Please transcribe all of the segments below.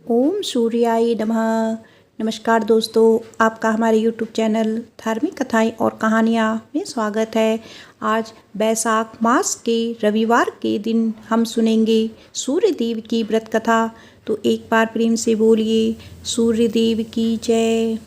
ओम सूर्याय नमः। नमस्कार दोस्तों, आपका हमारे YouTube चैनल धार्मिक कथाएं और कहानियाँ में स्वागत है। आज बैसाख मास के रविवार के दिन हम सुनेंगे सूर्य देव की व्रत कथा। तो एक बार प्रेम से बोलिए सूर्य देव की जय।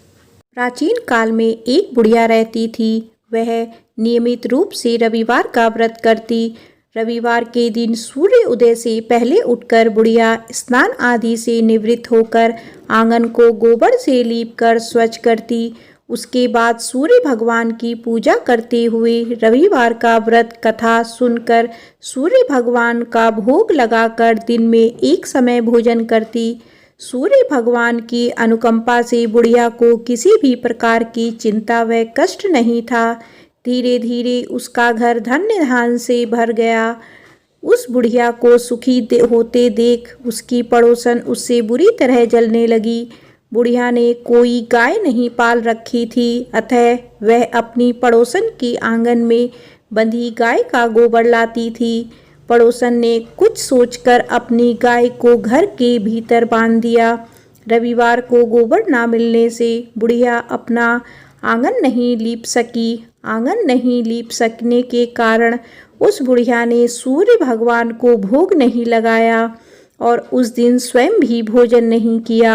प्राचीन काल में एक बुढ़िया रहती थी। वह नियमित रूप से रविवार का व्रत करती। रविवार के दिन सूर्य उदय से पहले उठकर बुढ़िया स्नान आदि से निवृत्त होकर आंगन को गोबर से लीपकर स्वच्छ करती। उसके बाद सूर्य भगवान की पूजा करते हुए रविवार का व्रत कथा सुनकर सूर्य भगवान का भोग लगाकर दिन में एक समय भोजन करती। सूर्य भगवान की अनुकंपा से बुढ़िया को किसी भी प्रकार की चिंता व कष्ट नहीं था। धीरे धीरे उसका घर धन्य धान से भर गया। उस बुढ़िया को सुखी होते देख उसकी पड़ोसन उससे बुरी तरह जलने लगी। बुढ़िया ने कोई गाय नहीं पाल रखी थी, अतः वह अपनी पड़ोसन के आंगन में बंधी गाय का गोबर लाती थी। पड़ोसन ने कुछ सोचकर अपनी गाय को घर के भीतर बांध दिया। रविवार को गोबर ना मिलने से बुढ़िया अपना आंगन नहीं लीप सकी। आंगन नहीं लीप सकने के कारण उस बुढ़िया ने सूर्य भगवान को भोग नहीं लगाया और उस दिन स्वयं भी भोजन नहीं किया।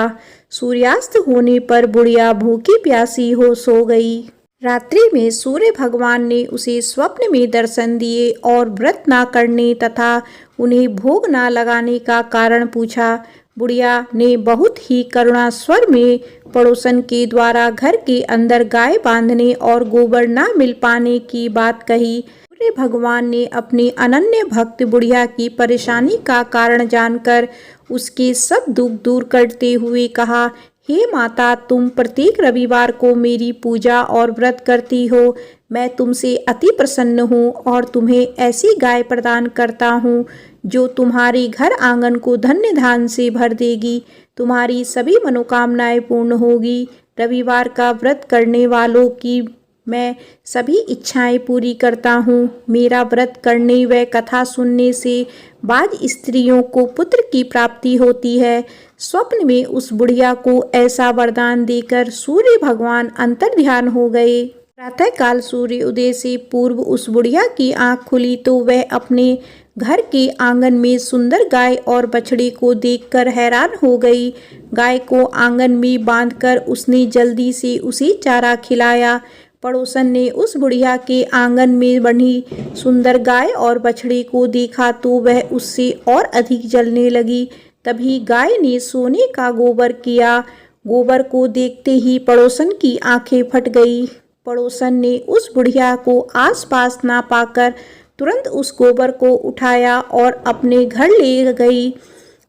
सूर्यास्त होने पर बुढ़िया भूखी प्यासी हो सो गई। रात्रि में सूर्य भगवान ने उसे स्वप्न में दर्शन दिए और व्रत ना करने तथा उन्हें भोग ना लगाने का कारण पूछा। बुढ़िया ने बहुत ही करुणा स्वर में पड़ोसन के द्वारा घर के अंदर गाय बांधने और गोबर ना मिल पाने की बात कही। सूर्य भगवान ने अपनी अनन्य भक्त बुढ़िया की परेशानी का कारण जानकर उसके सब दुख दूर करते हुए कहा, हे माता, तुम प्रत्येक रविवार को मेरी पूजा और व्रत करती हो। मैं तुमसे अति प्रसन्न हूँ और तुम्हें ऐसी गाय प्रदान करता हूँ जो तुम्हारे घर आंगन को धन्य धान से भर देगी। तुम्हारी सभी मनोकामनाएं पूर्ण होगी। रविवार का व्रत करने वालों की मैं सभी इच्छाएं पूरी करता हूँ। मेरा व्रत करने व कथा सुनने से बाज स्त्रियों को पुत्र की प्राप्ति होती है। स्वप्न में उस बुढ़िया को ऐसा वरदान देकर सूर्य भगवान अंतर्ध्यान हो गए। प्रातःकाल सूर्य उदय से पूर्व उस बुढ़िया की आंख खुली तो वह अपने घर के आंगन में सुंदर गाय और बछड़े को देखकर हैरान हो गई। गाय को आंगन में बांधकर उसने जल्दी से उसे चारा खिलाया। पड़ोसन ने उस बुढ़िया के आंगन में बंधी सुंदर गाय और बछड़े को देखा तो वह उससे और अधिक जलने लगी। तभी गाय ने सोने का गोबर किया। गोबर को देखते ही पड़ोसन की आंखें फट गई। पड़ोसन ने उस बुढ़िया को आसपास ना पाकर तुरंत उस गोबर को उठाया और अपने घर ले गई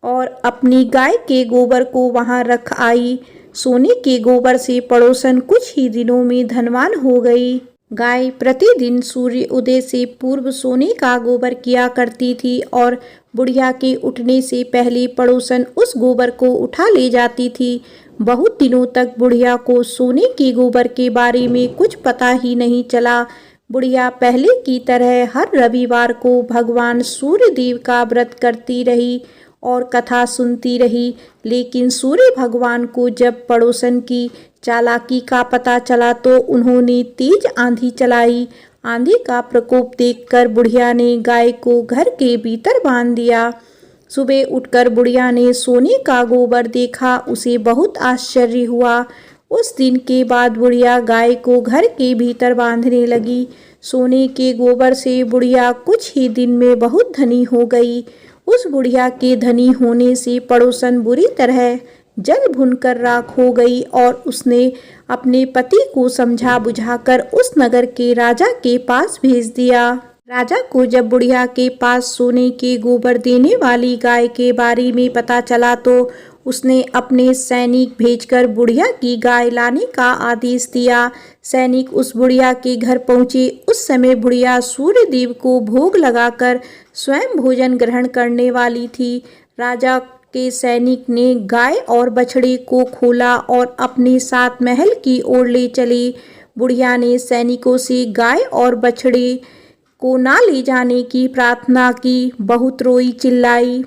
और अपनी गाय के गोबर को वहां रख आई। सोने के गोबर से पड़ोसन कुछ ही दिनों में धनवान हो गई। गाय प्रतिदिन सूर्य उदय से पूर्व सोने का गोबर किया करती थी और बुढ़िया के उठने से पहले पड़ोसन उस गोबर को उठा ले जाती थी। बहुत दिनों तक बुढ़िया को सोने के गोबर के बारे में कुछ पता ही नहीं चला। बुढ़िया पहले की तरह हर रविवार को भगवान सूर्य देव का व्रत करती रही और कथा सुनती रही। लेकिन सूर्य भगवान को जब पड़ोसन की चालाकी का पता चला तो उन्होंने तेज आंधी चलाई। आंधी का प्रकोप देखकर बुढ़िया ने गाय को घर के भीतर बांध दिया। सुबह उठकर बुढ़िया ने सोने का गोबर देखा। उसे बहुत आश्चर्य हुआ। उस दिन के बाद बुढ़िया गाय को घर के भीतर बांधने लगी। सोने के गोबर से बुढ़िया कुछ ही दिन में बहुत धनी हो गई। उस बुढ़िया के धनी होने से पड़ोसन बुरी तरह जल भुनकर राख हो गई और उसने अपने पति को समझा बुझाकर उस नगर के राजा के पास भेज दिया। राजा को जब बुढ़िया के पास सोने के गोबर देने वाली गाय के बारे में पता चला तो उसने अपने सैनिक भेजकर बुढ़िया की गाय लाने का आदेश दिया। सैनिक उस बुढ़िया के घर पहुंचे। उस समय बुढ़िया सूर्य देव को भोग लगाकर स्वयं भोजन ग्रहण करने वाली थी। राजा के सैनिक ने गाय और बछड़े को खोला और अपने साथ महल की ओर ले चले। बुढ़िया ने सैनिकों से गाय और बछड़े को ना ले जाने की प्रार्थना की। बहुत रोई चिल्लाई,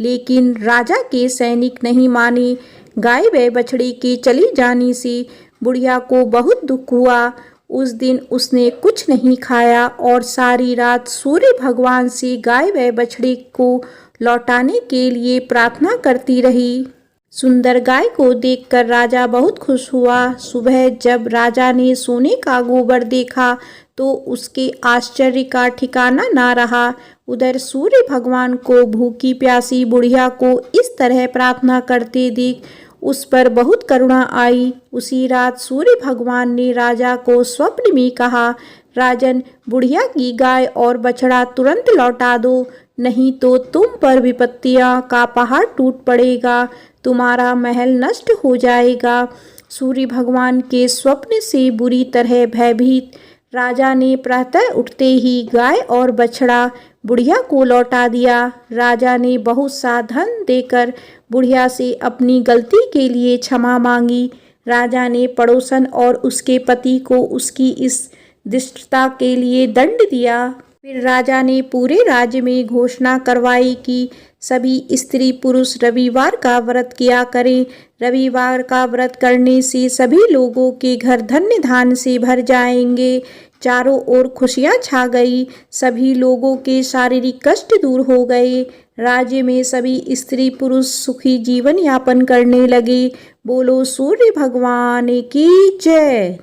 लेकिन राजा के सैनिक नहीं माने। गाय व बछड़े के चले जाने से बुढ़िया को बहुत दुख हुआ। उस दिन उसने कुछ नहीं खाया और सारी रात सूर्य भगवान से गाय व बछड़े को लौटाने के लिए प्रार्थना करती रही। सुंदर गाय को देखकर राजा बहुत खुश हुआ। सुबह जब राजा ने सोने का गोबर देखा तो उसके आश्चर्य का ठिकाना ना रहा। उधर सूर्य भगवान को भूखी प्यासी बुढ़िया को इस तरह प्रार्थना करते देख उस पर बहुत करुणा आई। उसी रात सूर्य भगवान ने राजा को स्वप्न में कहा, राजन, बुढ़िया की गाय और बछड़ा तुरंत लौटा दो, नहीं तो तुम पर विपत्तियां का पहाड़ टूट पड़ेगा, तुम्हारा महल नष्ट हो जाएगा। सूर्य भगवान के स्वप्न से बुरी तरह भयभीत राजा ने प्रातः उठते ही गाय और बछड़ा बुढ़िया को लौटा दिया। राजा ने बहुत सा धन देकर बुढ़िया से अपनी गलती के लिए क्षमा मांगी। राजा ने पड़ोसन और उसके पति को उसकी इस दुष्टता के लिए दंड दिया। फिर राजा ने पूरे राज्य में घोषणा करवाई कि सभी स्त्री पुरुष रविवार का व्रत किया करें। रविवार का व्रत करने से सभी लोगों के घर धन्य धान्य से भर जाएंगे। चारों ओर खुशियां छा गई। सभी लोगों के शारीरिक कष्ट दूर हो गए। राज्य में सभी स्त्री पुरुष सुखी जीवन यापन करने लगे। बोलो सूर्य भगवान की जय।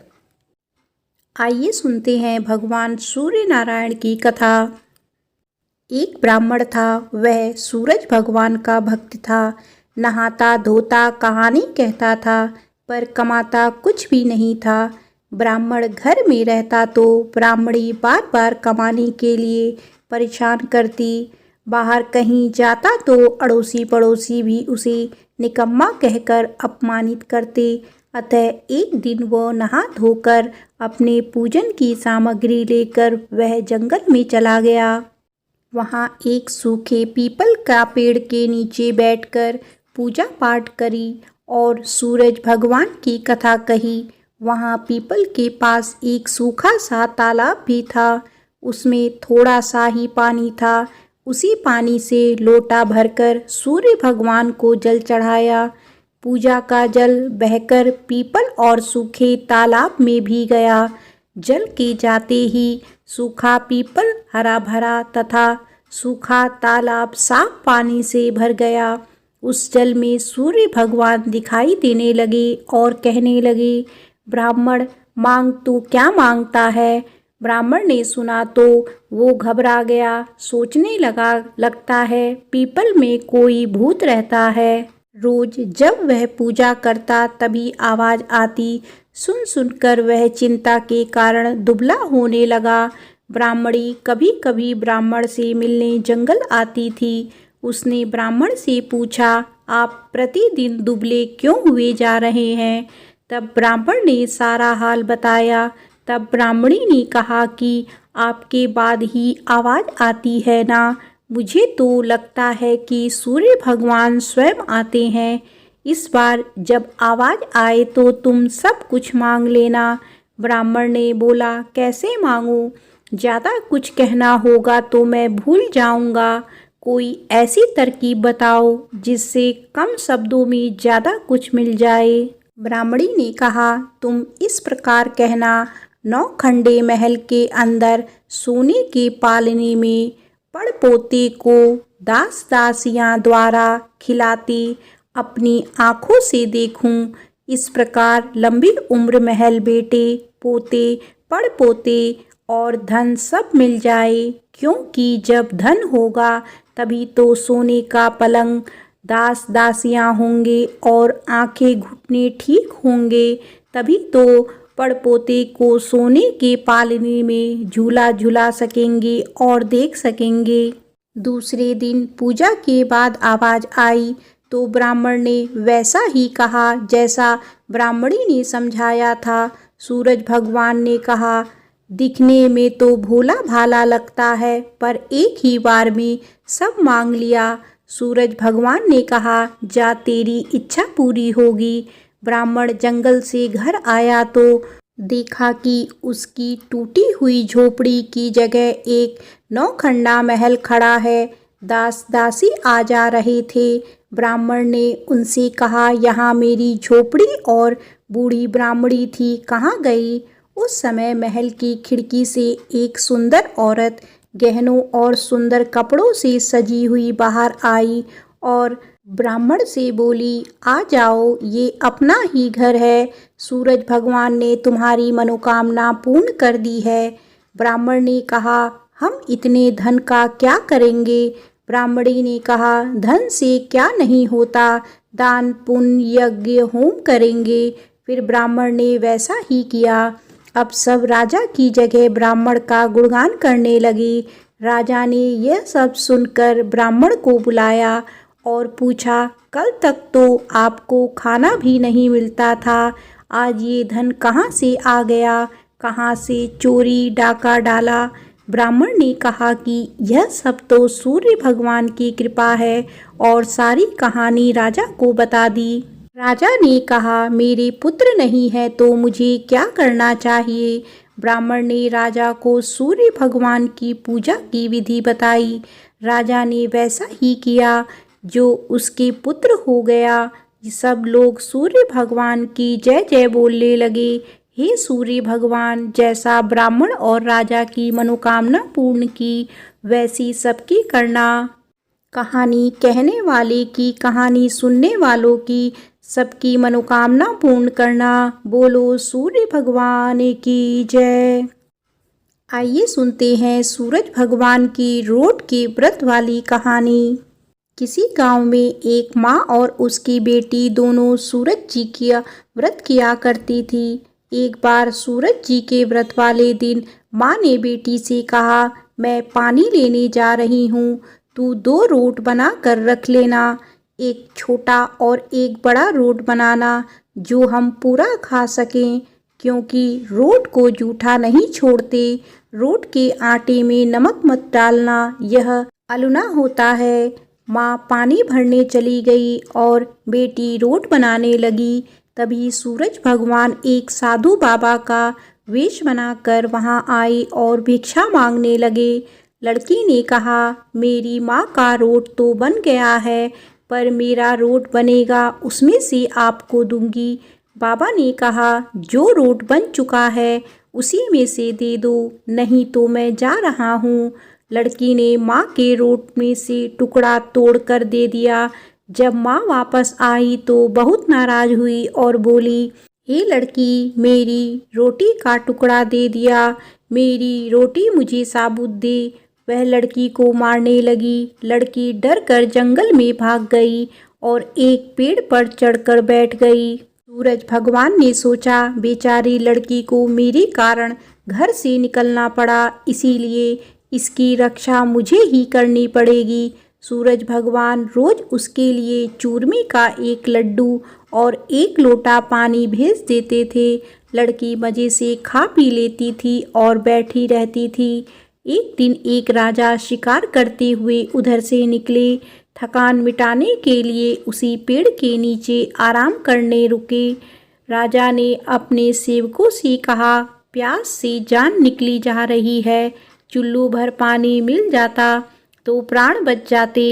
आइए सुनते हैं भगवान सूर्य नारायण की कथा। एक ब्राह्मण था, वह सूरज भगवान का भक्त था। नहाता धोता कहानी कहता था, पर कमाता कुछ भी नहीं था। ब्राह्मण घर में रहता तो ब्राह्मणी बार बार कमाने के लिए परेशान करती। बाहर कहीं जाता तो अड़ोसी पड़ोसी भी उसे निकम्मा कहकर अपमानित करते। अतः एक दिन वो नहा धोकर अपने पूजन की सामग्री लेकर वह जंगल में चला गया। वहाँ एक सूखे पीपल का पेड़ के नीचे बैठकर पूजा पाठ करी और सूरज भगवान की कथा कही। वहाँ पीपल के पास एक सूखा सा तालाब भी था। उसमें थोड़ा सा ही पानी था। उसी पानी से लोटा भरकर सूर्य भगवान को जल चढ़ाया। पूजा का जल बहकर पीपल और सूखे तालाब में भी गया। जल के जाते ही सूखा पीपल हरा भरा तथा सूखा तालाब साफ पानी से भर गया। उस जल में सूर्य भगवान दिखाई देने लगे और कहने लगे, ब्राह्मण, मांग तू क्या मांगता है। ब्राह्मण ने सुना तो वो घबरा गया। सोचने लगता है पीपल में कोई भूत रहता है। रोज जब वह पूजा करता तभी आवाज आती। सुन सुनकर वह चिंता के कारण दुबला होने लगा। ब्राह्मणी कभी कभी ब्राह्मण से मिलने जंगल आती थी। उसने ब्राह्मण से पूछा, आप प्रतिदिन दुबले क्यों हुए जा रहे हैं। तब ब्राह्मण ने सारा हाल बताया। तब ब्राह्मणी ने कहा कि आपके बाद ही आवाज़ आती है ना। मुझे तो लगता है कि सूर्य भगवान स्वयं आते हैं। इस बार जब आवाज़ आए तो तुम सब कुछ मांग लेना। ब्राह्मण ने बोला, कैसे मांगूं? ज़्यादा कुछ कहना होगा तो मैं भूल जाऊंगा। कोई ऐसी तरकीब बताओ जिससे कम शब्दों में ज़्यादा कुछ मिल जाए। ब्राह्मणी ने कहा, तुम इस प्रकार कहना, 9 खंडे महल के अंदर सोने के पालने में पड़पोते को दास दासियां द्वारा खिलाते अपनी आँखों से देखूं। इस प्रकार लंबी उम्र, महल, बेटे पोते, पड़पोते और धन सब मिल जाए। क्योंकि जब धन होगा तभी तो सोने का पलंग, दास दासियां होंगे और आंखें घुटने ठीक होंगे। तभी तो पड़पोते को सोने के पालने में झूला झूला सकेंगे और देख सकेंगे। दूसरे दिन पूजा के बाद आवाज़ आई तो ब्राह्मण ने वैसा ही कहा जैसा ब्राह्मणी ने समझाया था। सूरज भगवान ने कहा, दिखने में तो भोला भाला लगता है, पर एक ही बार में सब मांग लिया। सूरज भगवान ने कहा, जा तेरी इच्छा पूरी होगी। ब्राह्मण जंगल से घर आया तो देखा कि उसकी टूटी हुई झोपड़ी की जगह एक 9 खंडा महल खड़ा है। दास दासी आ जा रहे थे। ब्राह्मण ने उनसे कहा, यहाँ मेरी झोपड़ी और बूढ़ी ब्राह्मणी थी, कहाँ गई? उस समय महल की खिड़की से एक सुंदर औरत गहनों और सुंदर कपड़ों से सजी हुई बाहर आई और ब्राह्मण से बोली, आ जाओ, ये अपना ही घर है। सूरज भगवान ने तुम्हारी मनोकामना पूर्ण कर दी है। ब्राह्मण ने कहा, हम इतने धन का क्या करेंगे? ब्राह्मणी ने कहा, धन से क्या नहीं होता, दान पुण्य यज्ञ होम करेंगे। फिर ब्राह्मण ने वैसा ही किया। अब सब राजा की जगह ब्राह्मण का गुणगान करने लगे। राजा ने यह सब सुनकर ब्राह्मण को बुलाया और पूछा, कल तक तो आपको खाना भी नहीं मिलता था, आज ये धन कहाँ से आ गया? कहाँ से चोरी डाका डाला? ब्राह्मण ने कहा कि यह सब तो सूर्य भगवान की कृपा है और सारी कहानी राजा को बता दी। राजा ने कहा, मेरे पुत्र नहीं है तो मुझे क्या करना चाहिए? ब्राह्मण ने राजा को सूर्य भगवान की पूजा की विधि बताई। राजा ने वैसा ही किया जो उसके पुत्र हो गया। सब लोग सूर्य भगवान की जय जय बोलने लगे। हे सूर्य भगवान, जैसा ब्राह्मण और राजा की मनोकामना पूर्ण की, वैसी सबकी करना। कहानी कहने वाले की, कहानी सुनने वालों की, सबकी मनोकामना पूर्ण करना। बोलो सूर्य भगवान की जय। आइए सुनते हैं सूरज भगवान की रोट के व्रत वाली कहानी। किसी गांव में एक माँ और उसकी बेटी दोनों सूरज जी की व्रत किया करती थी। एक बार सूरज जी के व्रत वाले दिन माँ ने बेटी से कहा, मैं पानी लेने जा रही हूँ, तू 2 रोट बना कर रख लेना, एक छोटा और एक बड़ा रोट बनाना जो हम पूरा खा सकें, क्योंकि रोट को जूठा नहीं छोड़ते। रोट के आटे में नमक मत डालना, यह अलुना होता है। माँ पानी भरने चली गई और बेटी रोट बनाने लगी। तभी सूरज भगवान एक साधु बाबा का वेश बनाकर वहां आए और भिक्षा मांगने लगे। लड़की ने कहा, मेरी माँ का रोट तो बन गया है, पर मेरा रोट बनेगा, उसमें से आपको दूंगी। बाबा ने कहा, जो रोट बन चुका है उसी में से दे दो, नहीं तो मैं जा रहा हूँ। लड़की ने माँ के रोट में से टुकड़ा तोड़कर दे दिया। जब माँ वापस आई तो बहुत नाराज हुई और बोली, हे लड़की, मेरी रोटी का टुकड़ा दे दिया, मेरी रोटी मुझे साबुत दे। वह लड़की को मारने लगी। लड़की डर कर जंगल में भाग गई और एक पेड़ पर चढ़कर बैठ गई। सूरज भगवान ने सोचा, बेचारी लड़की को मेरे कारण घर से निकलना पड़ा, इसीलिए इसकी रक्षा मुझे ही करनी पड़ेगी। सूरज भगवान रोज उसके लिए चूरमे का एक लड्डू और 1 लोटा पानी भेज देते थे। लड़की मज़े से खा पी लेती थी और बैठी रहती थी। एक दिन एक राजा शिकार करते हुए उधर से निकले। थकान मिटाने के लिए उसी पेड़ के नीचे आराम करने रुके। राजा ने अपने सेवकों से कहा, प्यास से जान निकली जा रही है, चुल्लू भर पानी मिल जाता तो प्राण बच जाते।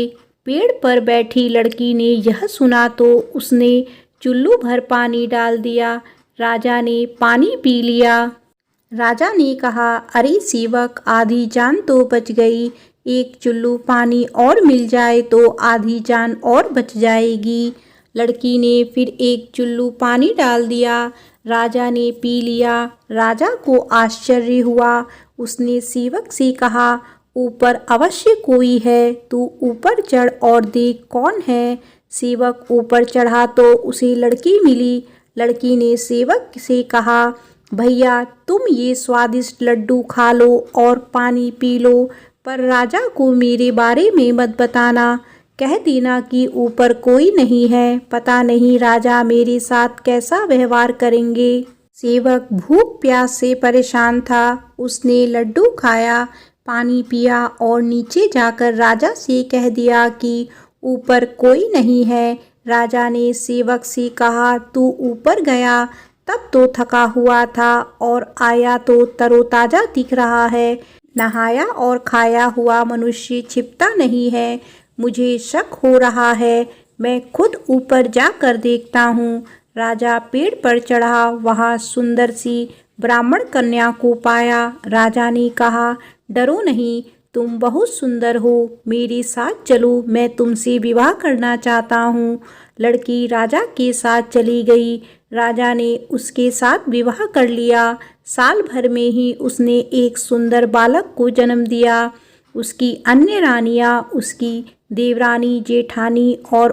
पेड़ पर बैठी लड़की ने यह सुना तो उसने चुल्लू भर पानी डाल दिया। राजा ने पानी पी लिया। राजा ने कहा, अरे सेवक, आधी जान तो बच गई, एक चुल्लू पानी और मिल जाए तो आधी जान और बच जाएगी। लड़की ने फिर एक चुल्लू पानी डाल दिया। राजा ने पी लिया। राजा को आश्चर्य हुआ। उसने सेवक से कहा, ऊपर अवश्य कोई है, तू ऊपर चढ़ और देख कौन है। सेवक ऊपर चढ़ा तो उसे लड़की मिली। लड़की ने सेवक से कहा, भैया, तुम ये स्वादिष्ट लड्डू खा लो और पानी पी लो, पर राजा को मेरे बारे में मत बताना। कह देना कि ऊपर कोई नहीं है, पता नहीं राजा मेरे साथ कैसा व्यवहार करेंगे। सेवक भूख प्यास से परेशान था। उसने लड्डू खाया, पानी पिया और नीचे जाकर राजा से कह दिया कि ऊपर कोई नहीं है। राजा ने सेवक से कहा, तू ऊपर गया तब तो थका हुआ था और आया तो तरोताजा दिख रहा है, नहाया और खाया हुआ मनुष्य छिपता नहीं है। मुझे शक हो रहा है, मैं खुद ऊपर जाकर देखता हूँ। राजा पेड़ पर चढ़ा, वहाँ सुंदर सी ब्राह्मण कन्या को पाया। राजा ने कहा, डरो नहीं, तुम बहुत सुंदर हो, मेरे साथ चलो, मैं तुमसे विवाह करना चाहता हूँ। लड़की राजा के साथ चली गई। राजा ने उसके साथ विवाह कर लिया। साल भर में ही उसने एक सुंदर बालक को जन्म दिया। उसकी अन्य रानियां उसकी देवरानी, जेठानी और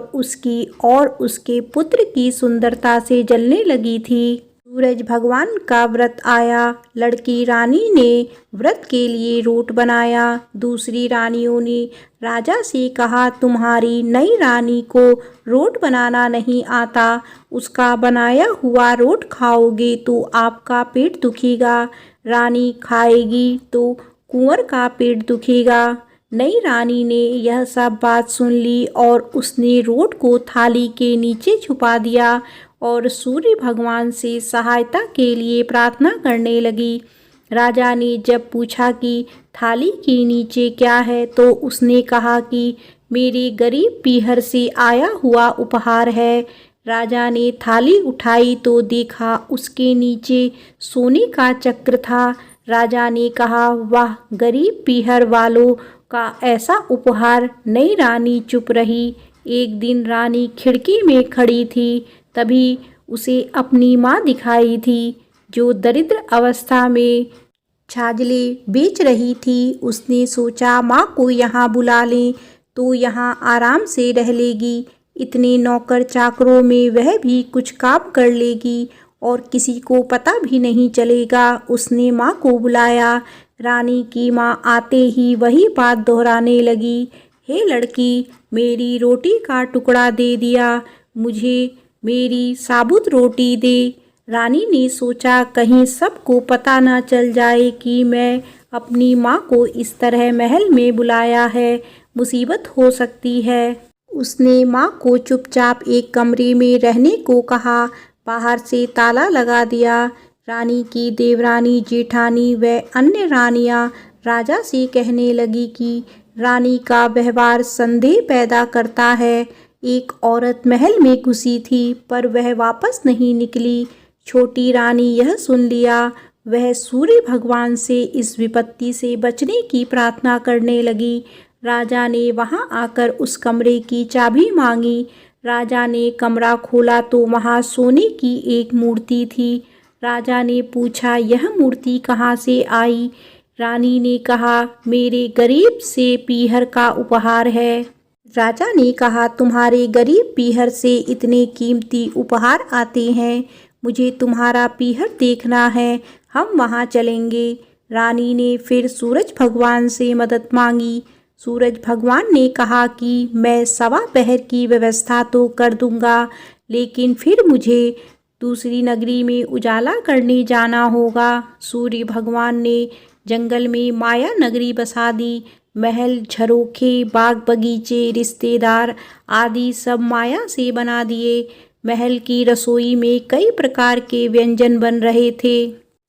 उसके पुत्र की सुंदरता से जलने लगी थी। सूरज भगवान का व्रत आया। लड़की रानी ने व्रत के लिए रोट बनाया। दूसरी रानियों ने राजा से कहा, तुम्हारी नई रानी को रोट बनाना नहीं आता, उसका बनाया हुआ रोट खाओगे तो आपका पेट दुखेगा, रानी खाएगी तो कुंवर का पेट दुखेगा। नई रानी ने यह सब बात सुन ली और उसने रोट को थाली के नीचे छुपा दिया और सूर्य भगवान से सहायता के लिए प्रार्थना करने लगी। राजा ने जब पूछा कि थाली के नीचे क्या है, तो उसने कहा कि मेरे गरीब पीहर से आया हुआ उपहार है। राजा ने थाली उठाई तो देखा उसके नीचे सोने का चक्र था। राजा ने कहा, वाह, गरीब पीहर वालों का ऐसा उपहार। नई रानी चुप रही। एक दिन रानी खिड़की में खड़ी थी, तभी उसे अपनी माँ दिखाई थी, जो दरिद्र अवस्था में छाजले बेच रही थी। उसने सोचा, माँ को यहाँ बुला लें तो यहाँ आराम से रह लेगी। इतने नौकर चाकरों में वह भी कुछ काम कर लेगी और किसी को पता भी नहीं चलेगा। उसने माँ को बुलाया। रानी की माँ आते ही वही बात दोहराने लगी, हे लड़की, मेरी रोटी का टुकड़ा दे दिया, मुझे मेरी साबुत रोटी दे। रानी ने सोचा, कहीं सबको पता ना चल जाए कि मैं अपनी माँ को इस तरह महल में बुलाया है, मुसीबत हो सकती है। उसने माँ को चुपचाप एक कमरे में रहने को कहा, बाहर से ताला लगा दिया। रानी की देवरानी, जेठानी व अन्य रानियां राजा से कहने लगी कि रानी का व्यवहार संदेह पैदा करता है। एक औरत महल में घुसी थी पर वह वापस नहीं निकली। छोटी रानी यह सुन लिया। वह सूर्य भगवान से इस विपत्ति से बचने की प्रार्थना करने लगी। राजा ने वहां आकर उस कमरे की चाबी मांगी। राजा ने कमरा खोला तो वहां सोने की एक मूर्ति थी। राजा ने पूछा, यह मूर्ति कहाँ से आई? रानी ने कहा, मेरे गरीब से पीहर का उपहार है। राजा ने कहा, तुम्हारे गरीब पीहर से इतने कीमती उपहार आते हैं, मुझे तुम्हारा पीहर देखना है, हम वहाँ चलेंगे। रानी ने फिर सूरज भगवान से मदद मांगी। सूरज भगवान ने कहा कि मैं सवा पहर की व्यवस्था तो कर दूंगा, लेकिन फिर मुझे दूसरी नगरी में उजाला करने जाना होगा। सूर्य भगवान ने जंगल में माया नगरी बसा दी। महल, झरोखे, बाग बगीचे, रिश्तेदार आदि सब माया से बना दिए। महल की रसोई में कई प्रकार के व्यंजन बन रहे थे।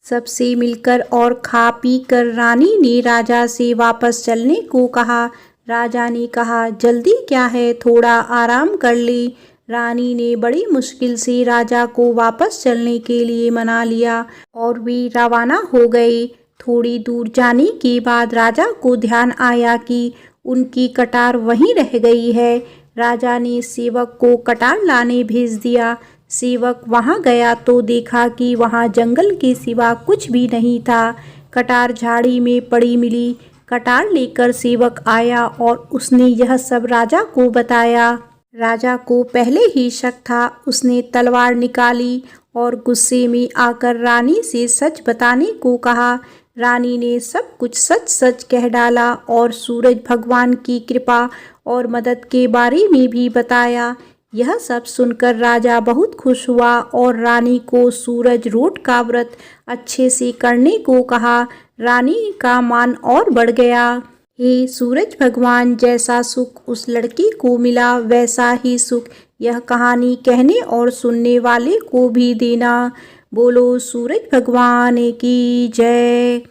सबसे मिलकर और खा पी कर रानी ने राजा से वापस चलने को कहा। राजा ने कहा, जल्दी क्या है, थोड़ा आराम कर ले। रानी ने बड़ी मुश्किल से राजा को वापस चलने के लिए मना लिया और वे रवाना हो गए। थोड़ी दूर जाने के बाद राजा को ध्यान आया कि उनकी कटार वहीं रह गई है। राजा ने सेवक को कटार लाने भेज दिया। सेवक वहां गया तो देखा कि वहां जंगल के सिवा कुछ भी नहीं था। कटार झाड़ी में पड़ी मिली। कटार लेकर सेवक आया और उसने यह सब राजा को बताया। राजा को पहले ही शक था। उसने तलवार निकाली और गुस्से में आकर रानी से सच बताने को कहा। रानी ने सब कुछ सच सच कह डाला और सूरज भगवान की कृपा और मदद के बारे में भी बताया। यह सब सुनकर राजा बहुत खुश हुआ और रानी को सूरज रोट का व्रत अच्छे से करने को कहा। रानी का मान और बढ़ गया। हे सूरज भगवान, जैसा सुख उस लड़की को मिला वैसा ही सुख यह कहानी कहने और सुनने वाले को भी देना। बोलो सूरज भगवान की जय।